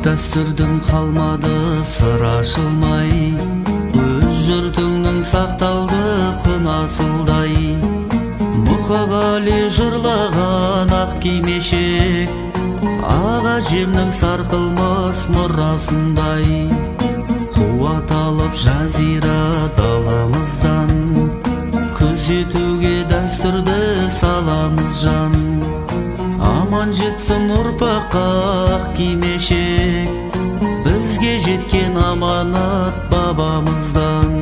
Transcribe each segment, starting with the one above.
Дәстүрдің қалмады сыр ашылмай, өз жұртыңның сақталды құн асылдай. Мұқағали жырлаған ақ кимешек, аға жемнің сарқылмас мұрасындай. Қуат алып жазира даламыздан, күзетуге дәстүрді саламыз жан. Аман жетсін ұрпаққа ақ кимешек, бізге жеткен аманат бабамыздан.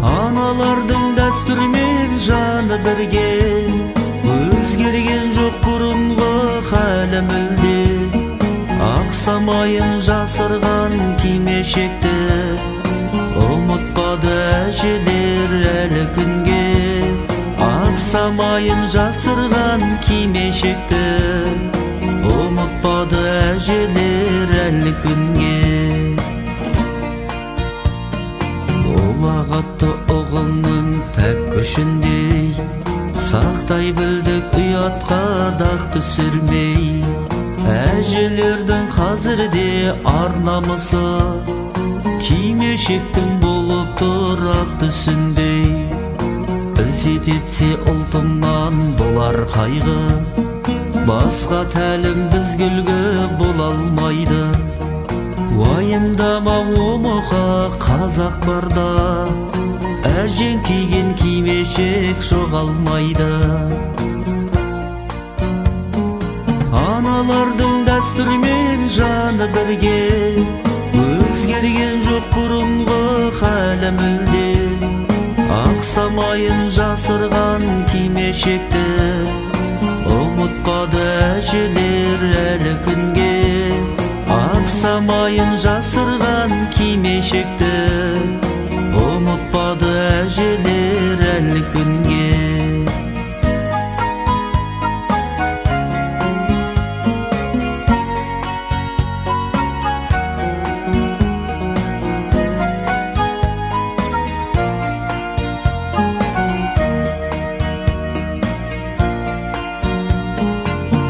Аналардың дәстүрмен жаны бірге, өзгерген жоқ бұрынғы халі мүлде. Ақ самайын жасырған кимешекті ұмытпады әжелер әлі күнге. Ақ самайын жасырған кимешекті ұмытпады әжелер әлі күнге. Ұлағатты ұғымның пәк күшіндей, сақтай білдік ұятқа дақ түсірмей. Әжелердің қазірде ар намысы, кимешектің болып тұр ақ түсіндей. Ізет етсе ұлтымнан болар қайғы, басқа тәлім біз гүлгі бола алмайды. Уайымдама омыға қазақ барда, әжең киген кимешек жоғалмайды. Аналардың дәстүрмен жаны бірге, өзгерген жоқ бұрынғы халі мүлде. Ақ самайын жасырған кимешекті ұмытпады әжелер әлі күнге. Ақ самайын жасырған кимешекті ұмытпады әжелер әлі күнге.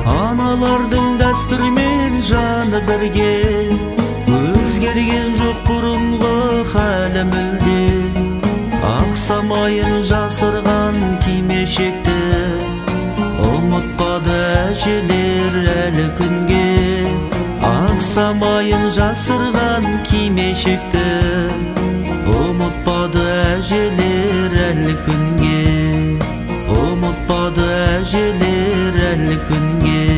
Аналардың дәстүрмен жаны бірге, өзгерген жоқ бұрынғы халі мүлде. Ақ самайын жасырған кимешекті ұмытпады әжелер әлі күнге. Ақ самайын жасырған кимешекті ұмытпады әжелер әлі күнге. Ұмытпады әжелер әлі күнге.